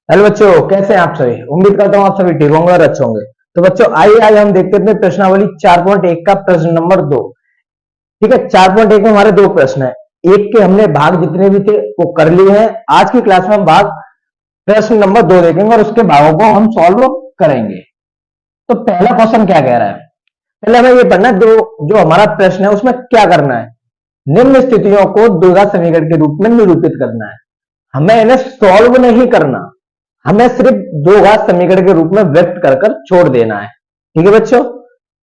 Hello बच्चों, कैसे हैं आप सभी। उम्मीद करता हूँ आप सभी ठीक होंगे और अच्छे होंगे। तो बच्चों आइए आज हम देखते हैं प्रश्नावली 4.1 का प्रश्न नंबर 2। ठीक है, 4.1 में हमारे दो प्रश्न है। एक के हमने भाग जितने भी थे वो कर लिए हैं। आज की क्लास में हम भाग प्रश्न नंबर 2 देखेंगे और उसके भागों को हम सॉल्व करेंगे। तो पहला क्वेश्चन क्या कह रहा है, पहले हमें ये पढ़ना है जो हमारा प्रश्न है उसमें क्या करना है। निम्न स्थितियों को द्विघात समीकरण के रूप में निरूपित करना है। हमें इन्हें सॉल्व नहीं करना, हमें सिर्फ दो घात समीकरण के रूप में व्यक्त कर कर छोड़ देना है। ठीक है बच्चों,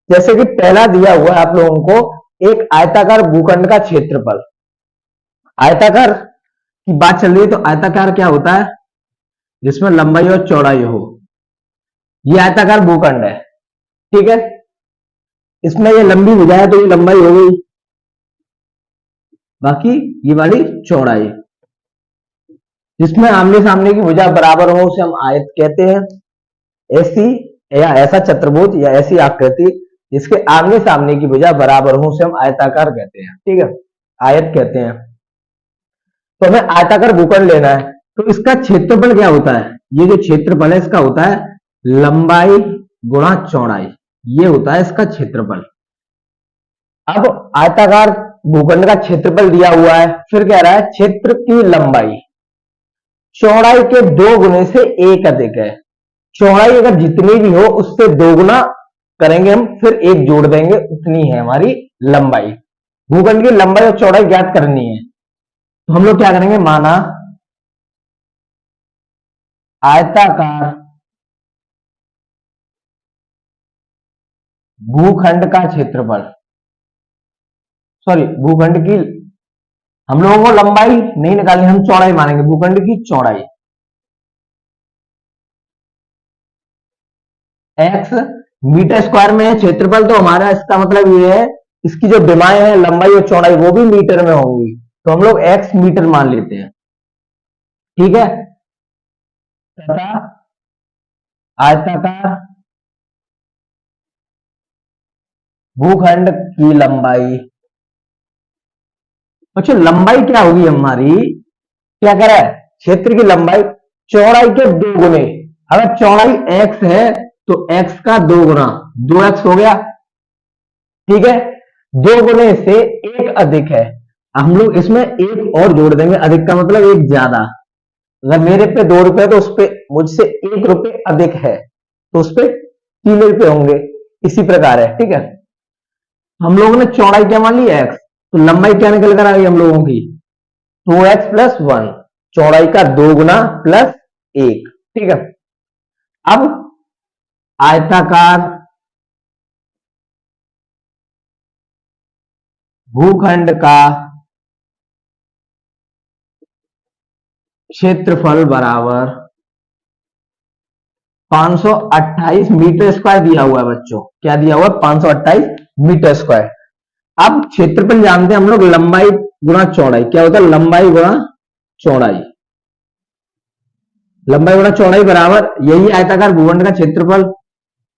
जैसे कि पहला दिया हुआ है आप लोगों को एक आयताकार भूखंड का क्षेत्रफल। आयताकार की बात चल रही है तो आयताकार क्या होता है, जिसमें लंबाई और चौड़ाई हो। ये आयताकार भूखंड है, ठीक है। इसमें ये लंबी भुजा है तो ये लंबाई हो गई, बाकी ये वाली चौड़ाई। जिसमें आमने सामने की भुजा बराबर हो उसे हम आयत कहते हैं। ऐसी या ऐसा चतुर्भुज या ऐसी आकृति जिसके आमने सामने की भुजा बराबर हो उसे हम आयताकार कहते हैं। ठीक है, आयत कहते हैं। तो हमें आयताकार भूखंड लेना है तो इसका क्षेत्रफल क्या होता है, ये जो क्षेत्रफल है इसका होता है लंबाई गुणा चौड़ाई। ये होता है इसका क्षेत्रफल। अब आयताकार भूखंड का क्षेत्रफल दिया हुआ है, फिर कह रहा है क्षेत्र की लंबाई चौड़ाई के 2 गुने से 1 अधिक है। चौड़ाई अगर जितनी भी हो उससे 2 गुना करेंगे हम, फिर 1 जोड़ देंगे, उतनी है हमारी लंबाई। भूखंड की लंबाई और चौड़ाई ज्ञात करनी है तो हम लोग क्या करेंगे, माना आयताकार भूखंड का क्षेत्रफल, सॉरी भूखंड की, हम लोगों को लंबाई नहीं निकालनी, हम चौड़ाई मानेंगे। भूखंड की चौड़ाई x मीटर स्क्वायर में है, क्षेत्रफल तो हमारा, इसका मतलब ये है इसकी जो विमाएं हैं लंबाई और चौड़ाई वो भी मीटर में होंगी, तो हम लोग x मीटर मान लेते हैं। ठीक है, तथा आयताकार भूखंड की लंबाई, अच्छा लंबाई क्या होगी हमारी, क्या कह रहा है, क्षेत्र की लंबाई चौड़ाई के 2 गुने। अगर चौड़ाई x है तो x का 2 गुना, 2x हो गया। ठीक है, 2 गुने से 1 अधिक है, हम लोग इसमें 1 और जोड़ देंगे, अधिक का मतलब 1 ज्यादा। अगर मेरे पे 2 रुपए तो उस पे मुझसे 1 रुपए अधिक है तो उस पे 3 रुपए होंगे, इसी प्रकार है। ठीक है, हम लोगों ने चौड़ाई क्या मान ली x, तो लंबाई क्या निकल कर आ गई हम लोगों की 2x + 1, चौड़ाई का 2 गुना प्लस 1। ठीक है, अब आयताकार भूखंड का क्षेत्रफल बराबर 528 मीटर स्क्वायर दिया हुआ है बच्चों। क्या दिया हुआ है, 528 मीटर स्क्वायर। अब क्षेत्रफल जानते हैं हम लोग, लंबाई गुणा चौड़ाई क्या होता है, लंबाई गुणा चौड़ाई। लंबाई गुणा चौड़ाई बराबर यही आयताकार भूखंड का क्षेत्रफल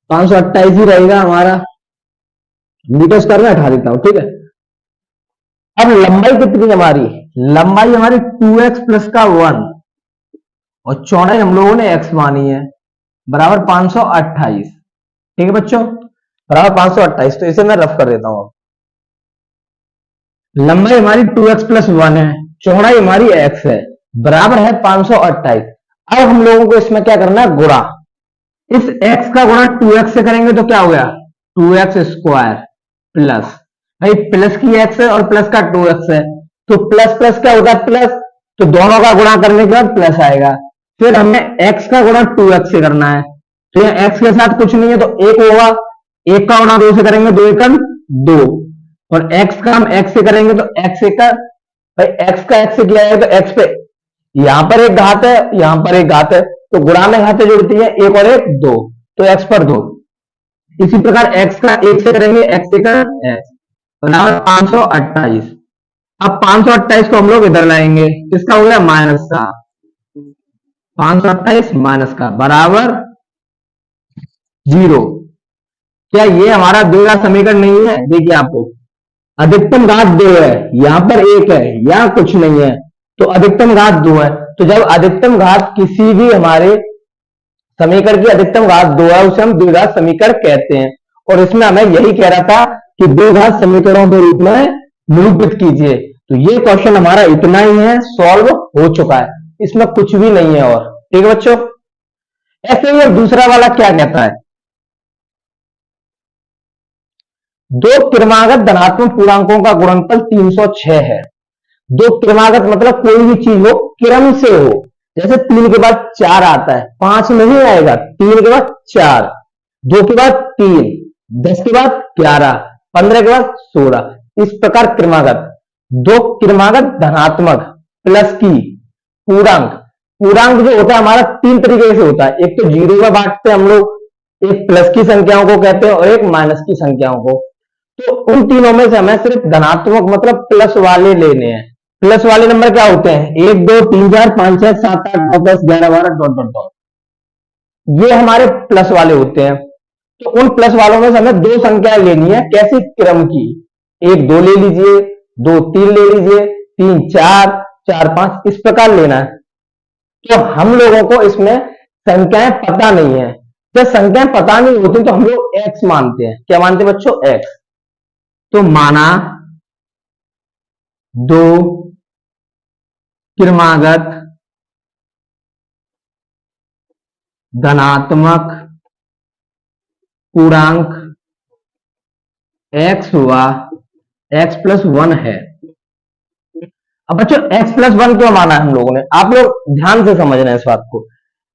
528 ही रहेगा हमारा, मीटर स्क्वायर में हटा देता हूं। ठीक है, अब लंबाई कितनी है हमारी, लंबाई हमारी 2x + का 1 और चौड़ाई हम लोगों ने x मानी है, बराबर 528। ठीक है बच्चों, बराबर 528। तो इसे मैं रफ कर देता हूं। लंबाई हमारी 2x + 1 है, चौड़ाई हमारी x है, बराबर है 528। अब हम लोगों को इसमें क्या करना है, गुणा। इस x का गुणा 2x से करेंगे तो क्या हो गया, 2x² प्लस, भाई प्लस की x है और प्लस का 2x है तो प्लस प्लस क्या होगा प्लस, तो दोनों का गुणा करने के बाद प्लस आएगा। फिर हमें x का गुणा 2x से करना है, तो यहाँ x के साथ कुछ नहीं है तो 1 होगा, 1 का गुणा 2 से करेंगे 2 × 2, और x का हम x से करेंगे तो x का, भाई x का x से किया है तो x पे यहां पर एक घात है यहां पर एक घात है तो गुणा में घातें जुड़ती है, 1 और 1 2, तो x पर 2। इसी प्रकार x का 1 से करेंगे x से कर x, बराबर 528। अब 528 को हम लोग इधर लाएंगे, किसका हो गया, माइनस का, 528 माइनस का बराबर 0। क्या ये हमारा द्विघात समीकरण नहीं है, देखिए आपको अधिकतम घात 2 है, यहां पर 1 है, यहां कुछ नहीं है, तो अधिकतम घात 2 है, तो जब अधिकतम घात किसी भी हमारे समीकरण की अधिकतम घात 2 है उसे हम द्विघात समीकरण कहते हैं। और इसमें हमें यही कह रहा था कि द्विघात समीकरणों के रूप में निरूपित कीजिए। तो ये क्वेश्चन हमारा इतना ही है, सॉल्व हो चुका है, इसमें कुछ भी नहीं है। और ठीक है बच्चों, ऐसे ही दूसरा वाला क्या कहता है, दो क्रमागत धनात्मक पूर्णांकों का गुणनफल 306 है। दो क्रमागत मतलब कोई भी चीज हो क्रम से हो, जैसे 3 के बाद 4 आता है, 5 नहीं आएगा, 3 के बाद 4, 2 के बाद 3, 10 के बाद 11, 15 के बाद 16, इस प्रकार क्रमागत। दो क्रमागत धनात्मक प्लस की पूर्णांक, पूर्णांक जो होता है हमारा 3 तरीके से होता है, एक तो 0 में बांटते हैं हम लोग, एक प्लस की संख्याओं को कहते हैं और एक माइनस की संख्याओं को। तो उन तीनों में से हमें सिर्फ धनात्मक मतलब प्लस वाले लेने हैं। प्लस वाले नंबर क्या होते हैं, 1 2 3 4 5 6 7 8 9 10 11 12 डॉट डॉट डॉट, ये हमारे प्लस वाले होते हैं। तो उन प्लस वालों में से हमें दो संख्याएं लेनी है, कैसे क्रम की, 1 2 ले लीजिए, 2 3 ले लीजिए, 3 4 4 5, इस प्रकार लेना है। तो हम लोगों को इसमें संख्याएं पता नहीं है। जब संख्याएं पता नहीं होती तो हम लोग एक्स मानते हैं। क्या मानते हैं बच्चों, एक्स। तो माना दो क्रमागत धनात्मक पूर्णांक x हुआ, x प्लस 1 है। अब बच्चों x प्लस 1 क्यों माना है हम लोगों ने, आप लोग ध्यान से समझना है इस बात को।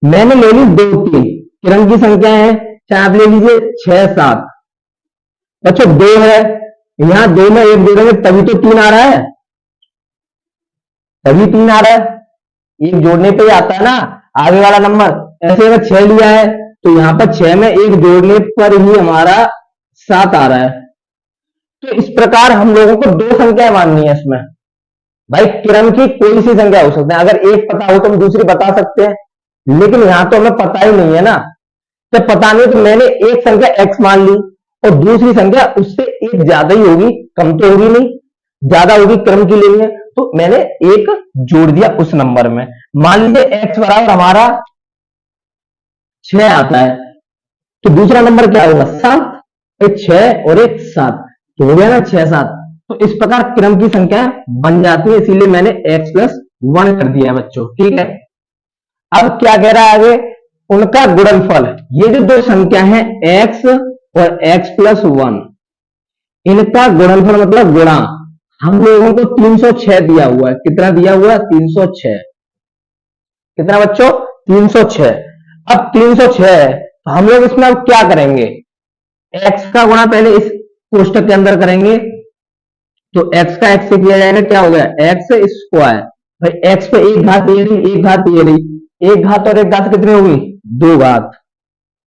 मैंने ले ली 2 3 क्रम की संख्या है, चाहे आप ले लीजिए 6 7। बच्चों 2 है, यहां 2 में 1 जोड़ेंगे तभी तो 3 आ रहा है, तभी 3 आ रहा है, 1 जोड़ने पे ही आता है ना आगे वाला नंबर। ऐसे अगर 6 लिया है तो यहां पर 6 में 1 जोड़ने पर ही हमारा 7 आ रहा है। तो इस प्रकार हम लोगों को दो संख्याएं माननी है इसमें। भाई क्रम की कोई सी संख्या हो सकते हैं, अगर एक पता हो तो हम दूसरी बता सकते हैं, लेकिन यहां तो हमें पता ही नहीं है ना। जब पता नहीं तो मैंने एक संख्या x मान ली और दूसरी संख्या उससे एक ज्यादा ही होगी, कम तो होगी नहीं, ज्यादा होगी, क्रम की लेनी है, तो मैंने एक जोड़ दिया उस नंबर में। मान लीजिए x बराबर हमारा 6 आता है, तो दूसरा नंबर क्या होगा 7, एक 6 और एक 7, तो हो गया ना 6 7। तो इस प्रकार क्रम की संख्या बन जाती है, इसीलिए मैंने x प्लस 1 कर दिया बच्चों। ठीक है, अब क्या कह रहा है आगे, उनका गुणनफल, ये जो दो संख्या है x और x प्लस 1, इनका गुणनफल मतलब गुणा, हम लोगों को 306 दिया हुआ है। कितना दिया हुआ है, 306। कितना बच्चों, 306। अब 306 है तो हम लोग इसमें अब क्या करेंगे, x का गुणा पहले इस कोष्टक के अंदर करेंगे, तो x का x से किया जाएगा, क्या हो गया x स्क्वायर। भाई x पे एक घात ये रही, एक घात ये रही, एक घात और एक घात कितनी होगी, 2 घात,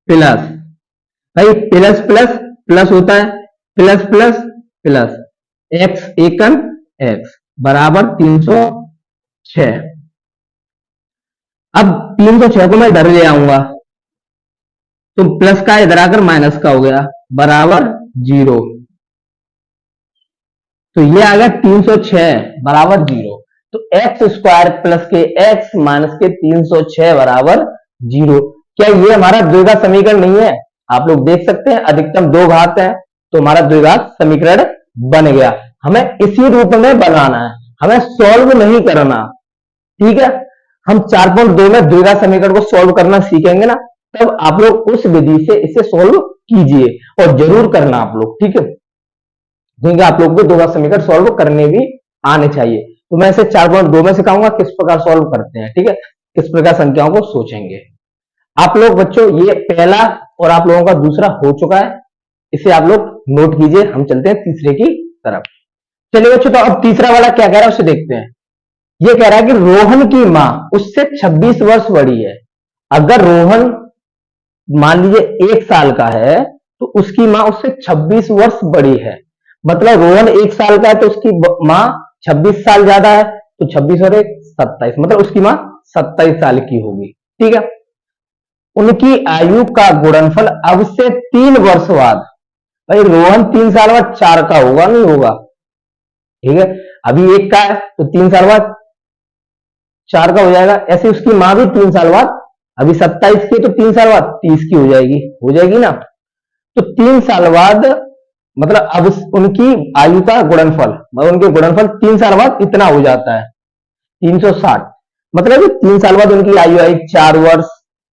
प्लस, भाई प्लस प्लस प्लस होता है, plus plus plus, x एकन x बराबर 306। अब 306 को मैं इधर ले आऊंगा तो प्लस का इधर आकर माइनस का हो गया, बराबर 0। तो ये आ गया 306 बराबर 0। तो एक्स स्क्वायर प्लस के एक्स माइनस के 306 बराबर 0। क्या ये हमारा द्विघात समीकरण नहीं है, आप लोग देख सकते हैं, अधिकतम 2 घात है तो हमारा द्विघात समीकरण बन गया। हमें इसी रूप में बनाना है, हमें सॉल्व नहीं करना। ठीक है, हम 4.2 में द्विघात समीकरण को सॉल्व करना सीखेंगे ना, तब आप लोग उस विधि से इसे सॉल्व कीजिए और जरूर करना आप लोग। ठीक है, क्योंकि आप लोग को द्विघात समीकरण सॉल्व करने भी आने चाहिए। तो मैं इसे 4.2 में सिखाऊंगा किस प्रकार सॉल्व करते हैं। ठीक है, किस प्रकार संख्याओं को सोचेंगे आप लोग। बच्चों ये पहला और आप लोगों का दूसरा हो चुका है, इसे आप लोग नोट कीजिए। हम चलते हैं तीसरे की तरफ। चलिए बच्चों, तो अब तीसरा वाला क्या कह रहा है उसे देखते हैं। ये कह रहा है कि रोहन की मां उससे 26 वर्ष बड़ी है। अगर रोहन मान लीजिए 1 साल का है तो उसकी मां उससे 26 वर्ष बड़ी है। मतलब रोहन 1 साल का है तो उसकी मां 26 साल ज्यादा है, तो 26 और 1 27, मतलब उसकी मां 27 साल की होगी। ठीक है, उनकी आयु का गुणनफल अब से 3 वर्ष बाद, भाई रोहन 3 साल बाद 4 का होगा नहीं होगा। ठीक है, अभी 1 का है तो 3 साल बाद 4 का हो जाएगा। ऐसे उसकी माँ भी 3 साल बाद, अभी 27 की तो 3 साल बाद 30 की हो जाएगी ना। तो 3 साल बाद मतलब अब उनकी आयु का गुणनफल, मतलब उनके गुणनफल 3 साल बाद इतना हो जाता है 360। मतलब 3 साल बाद उनकी आयु आई 4 वर्ष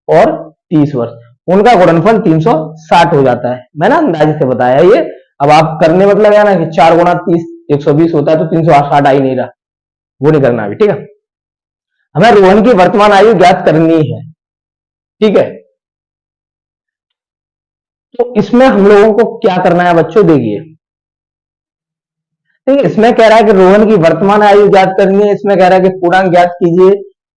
और 30 वर्ष, उनका गुणनफल 360 हो जाता है। मैंने अंदाजे से बताया ये। अब आप करने मतलब है ना कि 4 गुना 30 120 होता है, तो 360 आ ही नहीं रहा, वो नहीं करना अभी। ठीक है, हमें रोहन की वर्तमान आयु ज्ञात करनी है। ठीक है, तो इसमें हम लोगों को क्या करना है बच्चों, देखिए। ठीक है, इसमें कह रहा है कि रोहन की वर्तमान आयु ज्ञात करनी है, इसमें कह रहा है कि पूर्णांक ज्ञात कीजिए,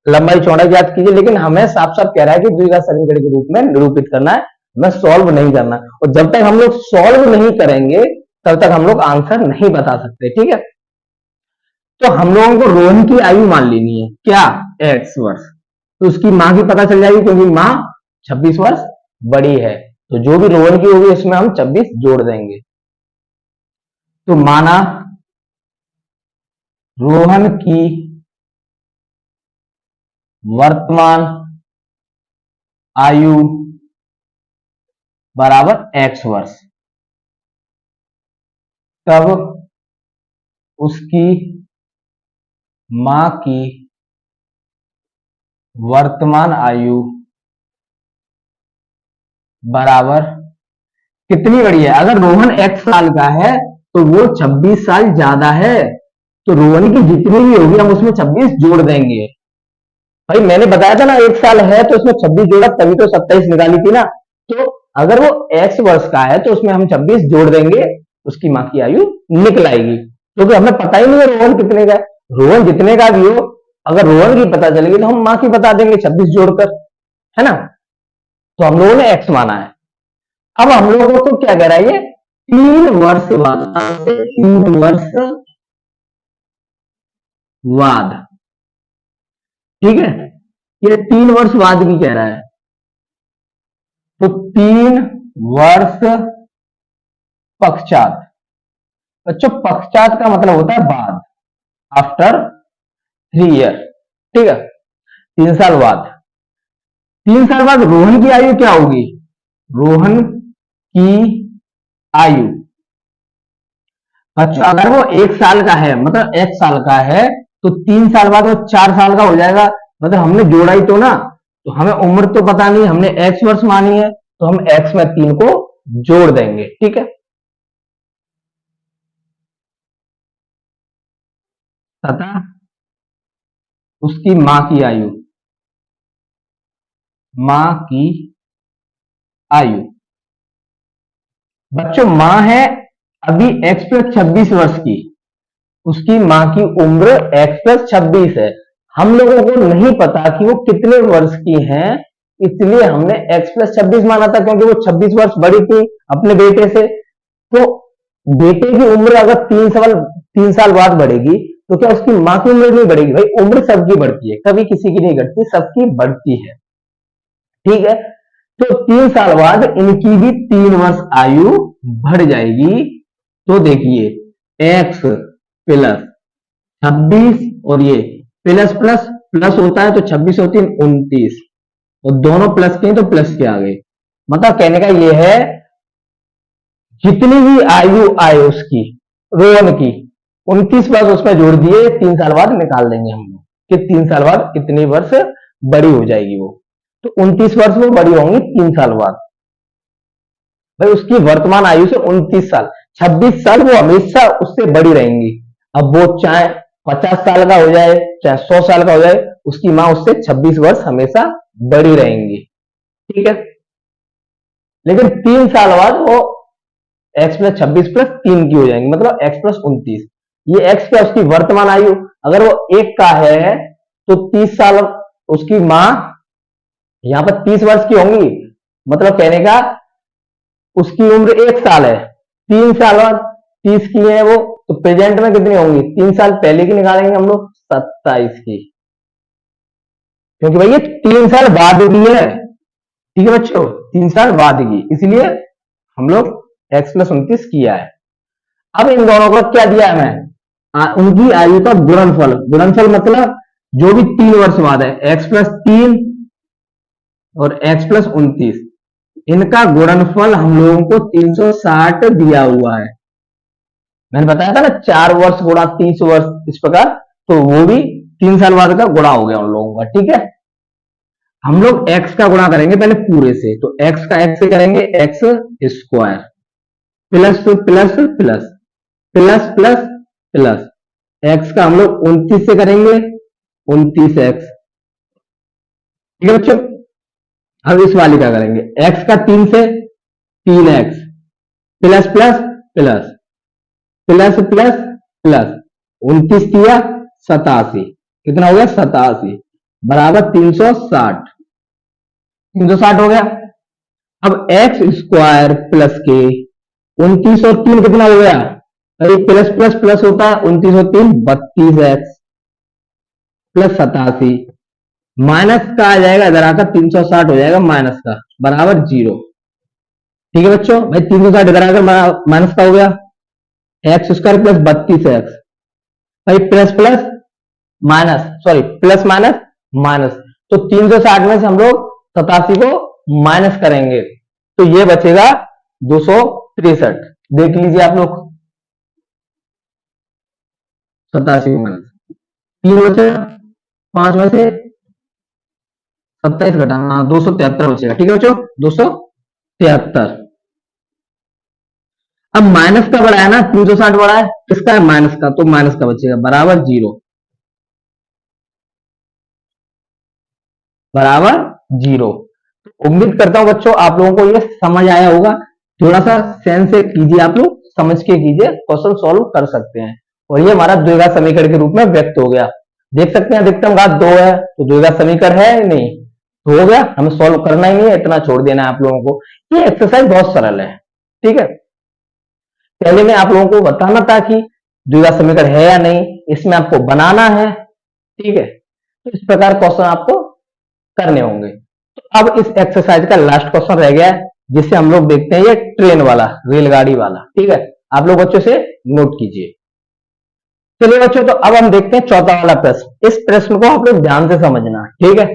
लंबाई चौड़ाई ज्ञात कीजिए, लेकिन हमें साफ साफ कह रहा है कि द्विघात समीकरण के रूप में निरूपित करना है, हमें सॉल्व नहीं करना। और जब तक हम लोग सॉल्व नहीं करेंगे तब तक हम लोग आंसर नहीं बता सकते। ठीक है, तो हम लोगों को रोहन की आयु मान लेनी है, क्या, x वर्ष। तो उसकी मां की पता चल जाएगी, क्योंकि मां 26 वर्ष बड़ी है, तो जो भी रोहन की होगी उसमें हम 26 जोड़ देंगे। तो माना रोहन की वर्तमान आयु बराबर x वर्ष, तब उसकी मां की वर्तमान आयु बराबर कितनी बड़ी है। अगर रोहन x साल का है तो वो 26 साल ज्यादा है, तो रोहन की जितनी भी होगी हम उसमें 26 जोड़ देंगे। भाई मैंने बताया था ना 1 साल है तो उसमें 26 जोड़ा, तभी तो 27 निकाली थी ना। तो अगर वो x वर्ष का है तो उसमें हम 26 जोड़ देंगे, उसकी मां की आयु निकल आएगी। क्योंकि हमें पता ही नहीं है रोहन कितने का है। रोहन जितने का भी हो, अगर रोहन की पता चलेगी तो हम मां की बता देंगे 26 जोड़कर, है ना। तो हम लोगों ने x माना है। अब हम लोगों को क्या कह रहा है, ये 3 वर्ष बाद, 3 वर्ष बाद। ठीक है, ये 3 वर्ष बाद की कह रहा है, तो 3 वर्ष पश्चात। बच्चों पश्चात का मतलब होता है बाद, आफ्टर 3 ईयर। ठीक है, 3 साल बाद। 3 साल बाद रोहन की आयु क्या होगी, रोहन की आयु, बच्चों अगर वो 1 साल का है, मतलब 1 साल का है, तो 3 साल बाद वो 4 साल का हो जाएगा। मतलब हमने जोड़ा ही तो ना, तो हमें उम्र तो पता नहीं, हमने x वर्ष मानी है, तो हम x में 3 को जोड़ देंगे। ठीक है, तथा उसकी मां की आयु, मां की आयु, बच्चों मां है अभी x प्लस 26 वर्ष की, उसकी मां की उम्र x प्लस 26 है। हम लोगों को नहीं पता कि वो कितने वर्ष की हैं, इसलिए हमने x प्लस 26 माना था, क्योंकि वो 26 वर्ष बड़ी थी अपने बेटे से। तो बेटे की उम्र अगर 3 साल बाद बढ़ेगी, तो क्या उसकी मां की उम्र नहीं बढ़ेगी। भाई उम्र सबकी बढ़ती है, कभी किसी की नहीं घटती, सबकी बढ़ती है। ठीक है, तो 3 साल बाद इनकी भी 3 वर्ष आयु बढ़ जाएगी। तो देखिए x प्लस 26 और ये प्लस प्लस प्लस होता है, तो 26 होती है 29, और दोनों प्लस के हैं तो प्लस के आ गए। मतलब कहने का ये है, जितनी भी आयु आए उसकी रोहन की, 29 वर्ष उसमें जोड़ दिए, 3 साल बाद निकाल देंगे हम लोग कि 3 साल बाद कितने वर्ष बड़ी हो जाएगी वो। तो 29 वर्ष वो बड़ी होंगी 3 साल बाद। भाई उसकी वर्तमान आयु से 29 साल, 26 साल वो हमेशा उससे बड़ी रहेंगी। अब वो चाहे 50 साल का हो जाए, चाहे 100 साल का हो जाए, उसकी मां उससे 26 वर्ष हमेशा बड़ी रहेंगी। ठीक है, लेकिन 3 साल बाद वो x प्लस 26 प्लस 3 की हो जाएंगी, मतलब x प्लस 29। ये x क्या, उसकी वर्तमान आयु। अगर वो 1 का है तो 30 साल उसकी मां यहां पर 30 वर्ष की होंगी, मतलब कहने का उसकी उम्र 1 साल है, 3 साल बाद 30 की है वो, तो प्रेजेंट में कितनी होंगी, 3 साल पहले की निकालेंगे हम लोग 27 की, क्योंकि भाई ये 3 साल बाद की है। ठीक है बच्चों, 3 साल बाद की, इसलिए हम लोग x प्लस 29 किया है। अब इन दोनों को क्या दिया है हमें, उनकी आयु का गुणनफल। गुणनफल मतलब जो भी 3 वर्ष बाद है, x+3 और x+29, इनका गुणनफल हम लोगों को 360 दिया हुआ है। मैंने बताया था ना 4 वर्ष गुणा 30 वर्ष, इस प्रकार, तो वो भी 3 साल बाद का गुणा हो गया उन लोगों का। ठीक है, हम लोग x का गुणा करेंगे पहले पूरे से, तो x का x से करेंगे x² plus plus plus plus plus plus, x का हम लोग 29 से करेंगे 29x। ठीक है बच्चों, अब इस वाली का करेंगे x का 3 से 3x plus plus plus plus plus plus 29 दिया 87, कितना हो गया 87 बराबर 360, 360 हो गया। अब x² प्लस के 29 और 3 कितना हो गया, अरे प्लस प्लस प्लस होता है, 29 और 3 32x प्लस 87 माइनस का आ जाएगा, इधर आकर 360 हो जाएगा माइनस का, बराबर 0। ठीक है बच्चों, भाई 360 इधर आकर माइनस का हो गया, x² प्लस 32x, भाई plus plus minus, sorry plus minus minus, तो 360 में से हम लोग 87 को माइनस करेंगे तो ये बचेगा 263। देख लीजिए आप लोग, 87 माइनस 3 बचेगा, 5 में से 27 घटाना 273 बचेगा। ठीक है बच्चों, 273। अब माइनस का बड़ा है ना, 360 बड़ा है, किसका है माइनस का, तो माइनस का बचेगा बराबर 0, बराबर 0। उम्मीद करता हूं बच्चों आप लोगों को ये समझ आया होगा। थोड़ा सा सेंस से कीजिए, आप लोग समझ के कीजिए, क्वेश्चन सॉल्व कर सकते हैं। और ये हमारा द्विघात समीकरण के रूप में व्यक्त हो गया। देख सकते हैं अधिकतम घात 2 है, तो द्विघात समीकरण है नहीं, तो हो गया, हमें सॉल्व करना ही नहीं है, इतना छोड़ देना है आप लोगों को। ये एक्सरसाइज बहुत सरल है। ठीक है, पहले में आप लोगों को बताना था कि द्विघात समीकरण है या नहीं, इसमें आपको बनाना है। ठीक है, तो इस प्रकार क्वेश्चन आपको करने होंगे। तो अब इस एक्सरसाइज का लास्ट क्वेश्चन रह गया है, जिसे हम लोग देखते हैं, ये ट्रेन वाला, रेलगाड़ी वाला। ठीक है, आप लोग बच्चों से नोट कीजिए। चलिए बच्चों, तो अब हम देखते हैं चौथा वाला प्रश्न। इस प्रश्न को आप लोग ध्यान से समझना। ठीक है,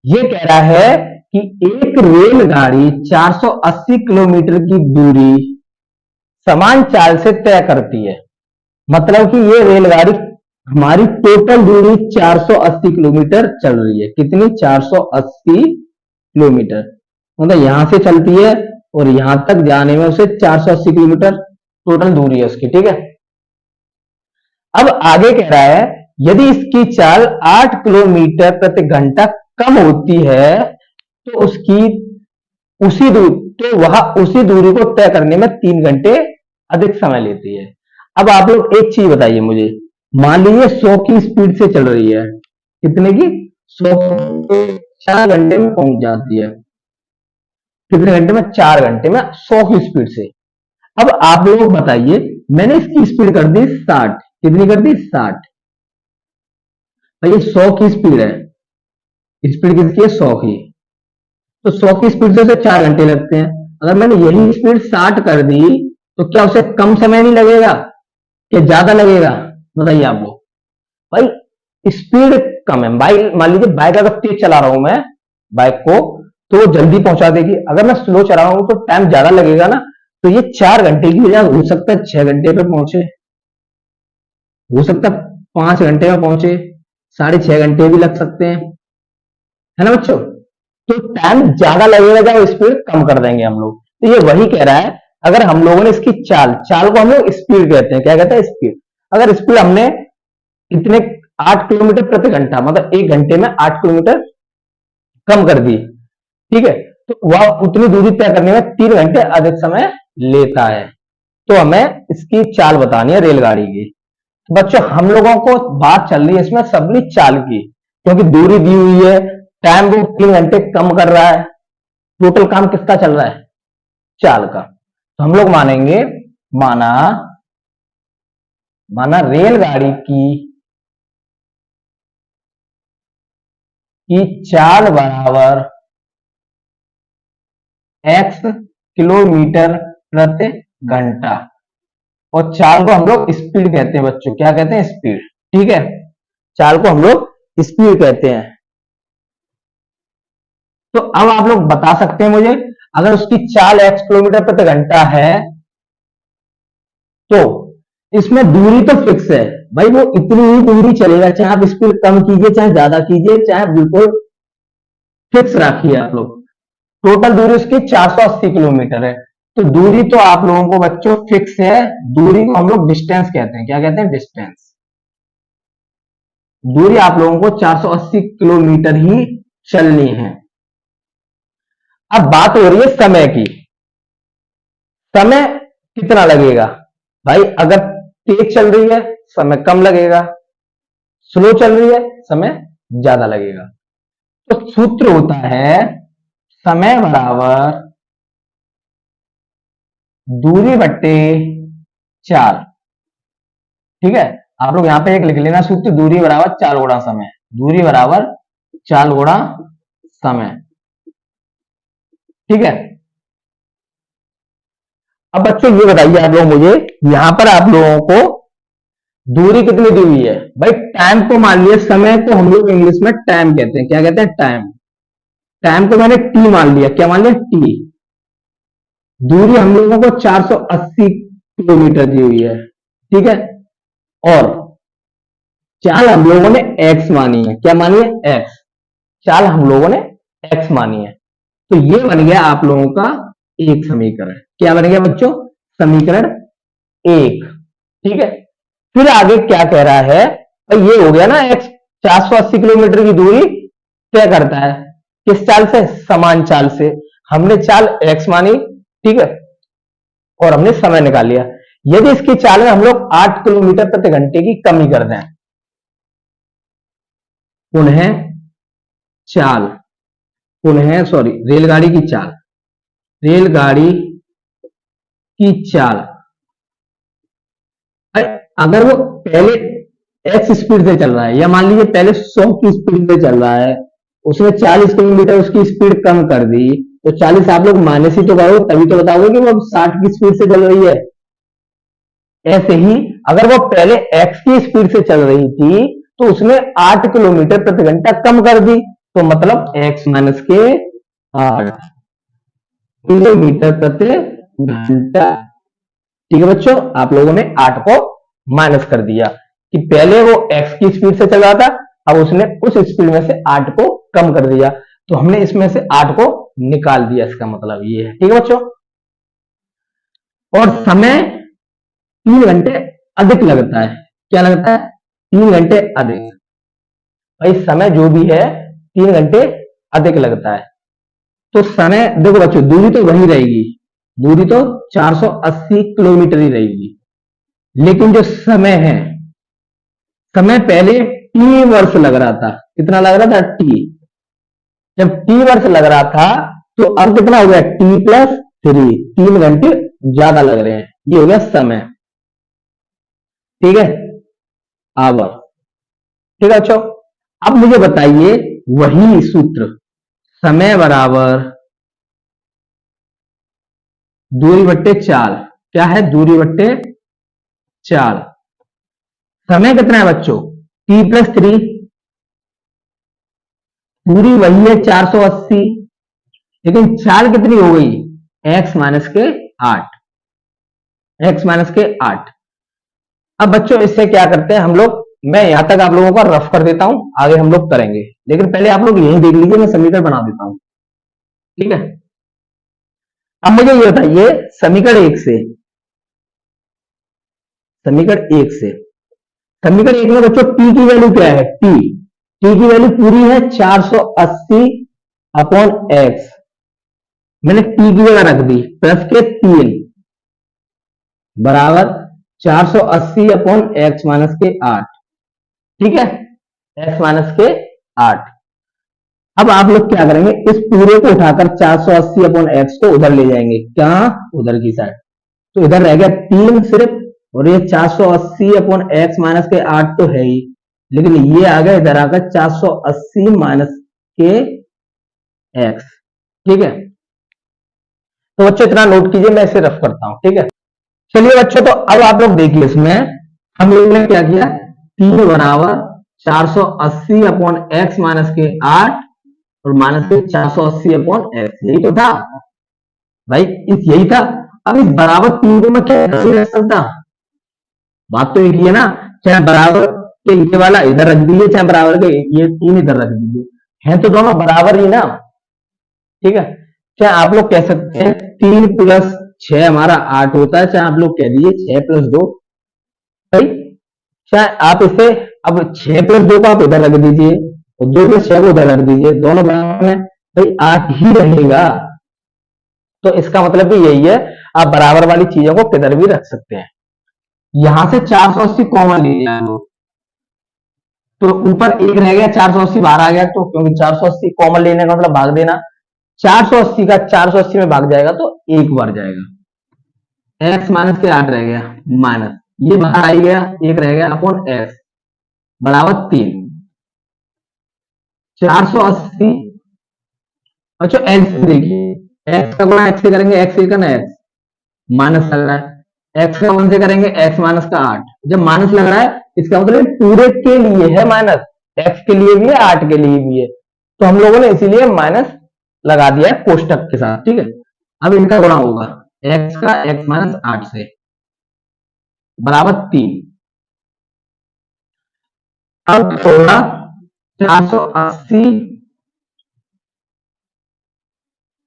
ये कह रहा है कि एक रेलगाड़ी 480 किलोमीटर की दूरी समान चाल से तय करती है। मतलब कि ये रेलगाड़ी हमारी टोटल दूरी 480 किलोमीटर चल रही है। कितनी, 480 किलोमीटर, मतलब यहां से चलती है और यहां तक जाने में उसे 480 किलोमीटर टोटल दूरी है उसकी। ठीक है, अब आगे कह रहा है यदि इसकी चाल 8 किलोमीटर प्रति घंटा कम होती है तो उसकी उसी दूरी तो वह उसी दूरी को तय करने में 3 घंटे अधिक समय लेती है। अब आप लोग एक चीज बताइए मुझे, मान लीजिए 100 की स्पीड से चल रही है, कितने की, 100, 4 घंटे में पहुंच जाती है। कितने घंटे में, 4 घंटे में 100 की स्पीड से। अब आप लोग बताइए, मैंने इसकी स्पीड कर दी 60, कितनी कर दी, 60, भाई 100 की स्पीड है, स्पीड किसकी है, 100 की, तो 100 की स्पीड से उसे 4 घंटे लगते हैं। अगर मैंने यही स्पीड 60 कर दी तो क्या उसे कम समय नहीं लगेगा, क्या ज्यादा लगेगा, बताइए आप लोग। भाई स्पीड कम है, बाइक मान लीजिए, बाइक अगर तेज चला रहा हूं मैं बाइक को, तो वो जल्दी पहुंचा देगी। अगर मैं स्लो चला रहा हूं तो टाइम ज्यादा लगेगा ना, तो ये 4 घंटे की बजाय हो सकता है 6 घंटे पे पहुंचे, हो सकता है 5 घंटे में पहुंचे, 6.5 घंटे भी लग सकते हैं, है ना बच्चों। तो टाइम ज्यादा लगेगा जब स्पीड कम कर देंगे हम लोग। तो ये वही कह रहा है, अगर हम लोगों ने इसकी चाल को हम लोग स्पीड कहते हैं, क्या कहते हैं, स्पीड। अगर स्पीड हमने इतने 8 किलोमीटर प्रति घंटा, मतलब 1 घंटे में 8 किलोमीटर कम कर दी, ठीक है, तो वह उतनी दूरी तय करने में 3 घंटे अधिक समय लेता है। तो हमें इसकी चाल बतानी है रेलगाड़ी की। तो बच्चों हम लोगों को बात चल रही है इसमें सबनी चाल की, क्योंकि दूरी दी हुई है, टाइम वो 3 घंटे कम कर रहा है, टोटल काम किसका चल रहा है, चाल का। तो हम लोग मानेंगे, माना रेलगाड़ी की चाल बराबर x किलोमीटर प्रति घंटा, और चाल को हम लोग स्पीड कहते हैं बच्चों, क्या कहते हैं, स्पीड। ठीक है, चाल को हम लोग स्पीड कहते हैं। तो अब आप लोग बता सकते हैं मुझे, अगर उसकी चाल x किलोमीटर प्रति घंटा है तो इसमें दूरी तो फिक्स है भाई, वो इतनी ही दूरी चलेगा, चाहे आप स्पीड कम कीजिए चाहे ज्यादा कीजिए, चाहे बिल्कुल फिक्स रखिए आप लोग। टोटल दूरी उसकी 480 किलोमीटर है। तो दूरी तो आप लोगों को बच्चों फिक्स है, दूरी को हम लोग डिस्टेंस कहते हैं। क्या कहते हैं? डिस्टेंस। दूरी आप लोगों को 480 किलोमीटर ही चलनी है। अब बात हो रही है समय की। समय कितना लगेगा भाई? अगर तेज चल रही है समय कम लगेगा, स्लो चल रही है समय ज्यादा लगेगा। तो सूत्र होता है समय बराबर दूरी बट्टे चाल। ठीक है, आप लोग यहां पे एक लिख लेना सूत्र, दूरी बराबर चाल गुणा समय। दूरी बराबर चाल गुणा समय। ठीक है। अब बच्चों ये बताइए आप लोग मुझे, यहां पर आप लोगों को दूरी कितनी दी हुई है भाई? टाइम को मान लिया, समय को हम लोग इंग्लिश में टाइम कहते हैं। क्या कहते हैं? टाइम। टाइम को मैंने टी मान लिया। क्या मान लिया? टी। दूरी हम लोगों को 480 किलोमीटर दी हुई है। ठीक है, और चाल हम लोगों ने एक्स मानी है। क्या मानी है? एक्स। चाल हम लोगों ने एक्स मानी है। तो ये बन गया आप लोगों का एक समीकरण। क्या बन गया बच्चों? समीकरण एक। ठीक है, फिर आगे क्या कह रहा है भाई? ये हो गया ना, एक्स 480 किलोमीटर की दूरी तय करता है किस चाल से? समान चाल से। हमने चाल एक्स मानी, ठीक है, और हमने समय निकाल लिया। यदि इसकी चाल में हम लोग 8 किलोमीटर प्रति घंटे की कमी कर दें, पुनः चाल, पुनः सॉरी रेलगाड़ी की चाल, रेलगाड़ी की चाल अगर वो पहले एक्स स्पीड से चल रहा है, या मान लीजिए पहले 100 की स्पीड से चल रहा है, उसने 40 किलोमीटर उसकी स्पीड कम कर दी, तो 40 आप लोग माइनस ही तो करो, तभी तो बताओगे कि वो 60 की स्पीड से चल रही है। ऐसे ही अगर वो पहले एक्स की स्पीड से चल रही थी तो उसने 8 किलोमीटर प्रति घंटा कम कर दी, तो मतलब एक्स माइनस के 8 किलोमीटर प्रति घंटा। ठीक है बच्चों, आप लोगों ने 8 को माइनस कर दिया कि पहले वो x की स्पीड से चल रहा था, अब उसने उस स्पीड में से 8 को कम कर दिया, तो हमने इसमें से 8 को निकाल दिया। इसका मतलब ये है। ठीक है बच्चों, और समय 3 घंटे अधिक लगता है। क्या लगता है? 3 घंटे अधिक। भाई समय जो भी है 3 घंटे अधिक लगता है। तो समय देखो बच्चों, दूरी तो वही रहेगी, दूरी तो 480 किलोमीटर ही रहेगी, लेकिन जो समय है, समय पहले टी वर्ष लग रहा था। कितना लग रहा था? टी। जब टी वर्ष लग रहा था तो अब कितना हो गया? टी प्लस 3, 3 घंटे ज्यादा लग रहे हैं। ये हो गया समय। ठीक है, आवर। ठीक है बच्चों, अब मुझे बताइए वही सूत्र, समय बराबर दूरी बट्टे चाल। क्या है? दूरी बट्टे चाल। समय कितना है बच्चों? टी प्लस 3, दूरी वही है 480, लेकिन चाल कितनी हो गई? एक्स माइनस के 8, एक्स माइनस के 8। अब बच्चों इससे क्या करते हैं हम लोग, मैं यहां तक आप लोगों का रफ कर देता हूं, आगे हम लोग करेंगे, लेकिन पहले आप लोग यही देख लीजिए, मैं समीकरण बना देता हूं। ठीक है, अब मुझे ये बताइए समीकरण एक से, समीकरण एक से, समीकरण एक में बच्चों टी की वैल्यू क्या है? टी, टी की वैल्यू पूरी है 480 अपॉन एक्स। मैंने टी की जगह रख दी प्लस के 3 बराबर 480 अपॉन एक्स माइनस के 8। ठीक है, एक्स माइनस के 8। अब आप लोग क्या करेंगे, इस पूरे को उठाकर 480 अपॉन एक्स को उधर ले जाएंगे। कहां? उधर की साइड। तो इधर रह गया 3 सिर्फ, और ये 480 अपॉन एक्स माइनस के 8 तो है ही, लेकिन ये आ गया इधर आकर 480 माइनस के एक्स। ठीक है, तो बच्चों इतना नोट कीजिए, मैं इसे रफ करता हूं। ठीक है, चलिए बच्चों, तो अब आप लोग देखिए, इसमें हम लोगों ने क्या किया? 3 बराबर 480 अपॉन एक्स माइनस के 8 और माइनस के 480 अपॉन एक्स, यही तो था भाई, यही था। अब इस बराबर 3 को मैं क्या नहीं रख सकता, बात तो एक ही है ना, चाहे बराबर के ये वाला इधर रख दीजिए, चाहे बराबर के ये 3 इधर रख दीजिए, हैं तो दोनों बराबर ही ना, ठीक है। चाहे आप लोग कह सकते हैं 3 प्लस 6 हमारा 8 होता है, चाहे आप लोग कह दीजिए 6 प्लस 2, भाई चाहे आप इसे अब 6 प्लस 2 को आप इधर रख दीजिए और 2 प्लस 6 को उधर रख दीजिए, दोनों बराबर में भाई 8 ही रहेगा। तो इसका मतलब भी यही है, आप बराबर वाली चीजों को किधर भी रख सकते हैं। यहां से 480 कॉमन ले लिया तो ऊपर 1 रह गया, 480 बाहर आ गया, तो क्योंकि 480 कॉमन लेने का मतलब भाग देना, 480 का 480 में भाग जाएगा तो 1 बार जाएगा, x माइनस के 8 रह गया, माइनस ये बाहर आ गया, 1 रह गया अपॉन x बराबर 3, 480। अच्छा x देखिए, x का गुणा x से करेंगे, x से करना x माइनस लग रहा है, x का 1 से करेंगे x माइनस का 8, जब माइनस लग रहा है इसका मतलब पूरे के लिए है माइनस, x के लिए भी है 8 के लिए भी है, तो हम लोगों ने इसीलिए माइनस लगा दिया है कोष्टक के साथ, ठीक है। अब इनका गुणा होगा x का x माइनस 8 से बराबर 3, अब होगा 480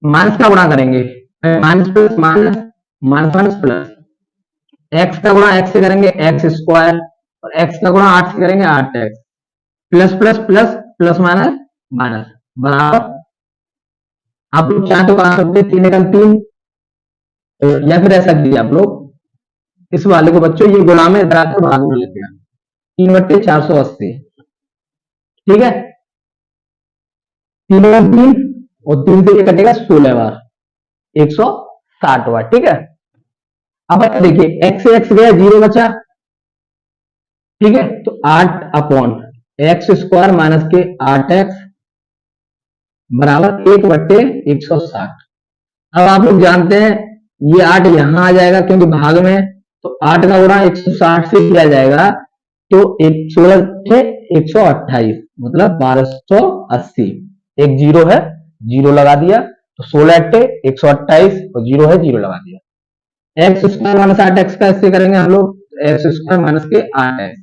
माइनस का गुणा करेंगे, minus plus minus minus minus plus, x का गुणा x से करेंगे x स्क्वायर और x का गुणा 8 से करेंगे 8x plus plus plus plus minus minus बराबर, आप लोग चाहे तो कहा सकते 3 एकम 3, या फिर ऐसा कीजिए आप लोग इस वाले को बच्चों ये गुणा में इधर आकर भाग में लेते हैं, 3/480, ठीक है, 3 एकम 3 और 3 से ये कटेगा 16 बार, 160 बार, ठीक है। अब देखिए x से x गया 0 बचा, ठीक है, तो 8 अपॉन एक्स स्क्वायर माइनस के 8x बराबर 1/160। अब आप लोग जानते हैं ये 8 यहां आ जाएगा क्योंकि भाग में, तो 8 का गुणा 160 से किया जाएगा तो 16 से 128 मतलब 1280, एक 0 है 0 लगा दिया, तो 16 अट्टे 128 और 0 है 0 लगा दिया, एक्स स्क्वायर माइनस 8x का इससे करेंगे हम लोग एक्स स्क्वायर माइनस के 8x,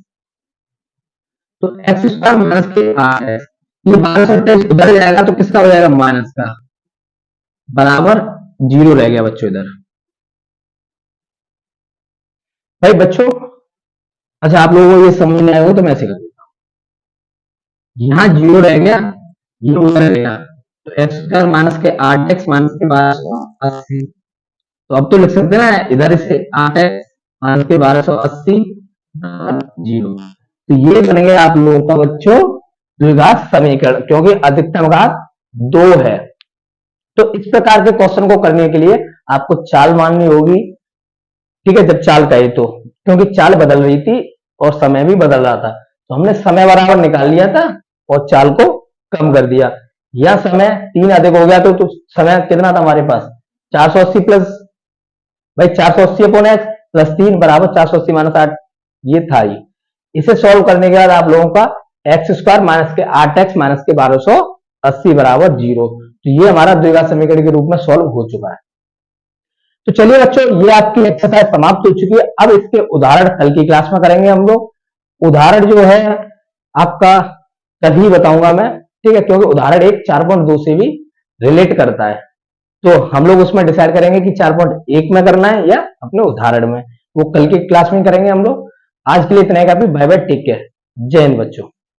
तो एक्स स्क्वायर माइनस के 8x ये 1228 उधर जाएगा तो किसका हो जाएगा माइनस का, बराबर 0 रह गया बच्चों इधर। भाई बच्चों अच्छा आप लोगों को ये समझ में आएगा तो मैं ऐसे कर देता हूं, यहां 0 रह गया, ये उधर रह गया, तो एक्स स्क्वायर माइनस के 8x माइनस के 1280, तो अब तो लिख सकते हैं ना इधर से 8x माइनस के 1280 0, तो ये बनेंगे आप लोगों का बच्चों द्विघात समीकरण, क्योंकि अधिकतम घात 2 है। तो इस प्रकार के क्वेश्चन को करने के लिए आपको चाल माननी होगी, ठीक है, जब चाल कहे तो, क्योंकि चाल बदल रही थी और समय भी बदल रहा था, तो हमने समय बराबर निकाल लिया था और चाल को कम कर दिया, या समय 3 अधिक हो गया तो समय कितना था हमारे पास 480 प्लस भाई 480 अपॉन एक्स प्लस 3 बराबर 480 माइनस 8, ये था ही। इसे सॉल्व करने के बाद आप लोगों का एक्स स्क्वायर माइनस के 8x माइनस के 1280 बराबर 0, तो ये हमारा द्विघात समीकरण के रूप में सॉल्व हो चुका है। तो चलिए बच्चों ये आपकी एक्सरसाइज समाप्त हो चुकी है, अब इसके उदाहरण कल की क्लास में करेंगे हम लोग। उदाहरण जो है आपका कल ही बताऊंगा मैं, ठीक है, क्योंकि उदाहरण 4.2 से भी रिलेट करता है, तो हम लोग उसमें डिसाइड करेंगे कि 4.1 में करना है या अपने उदाहरण में, वो कल की क्लास में करेंगे हम लोग। आज के लिए इतना ही काफी, बाय बाय, टेक केयर, जय हिंद बच्चों।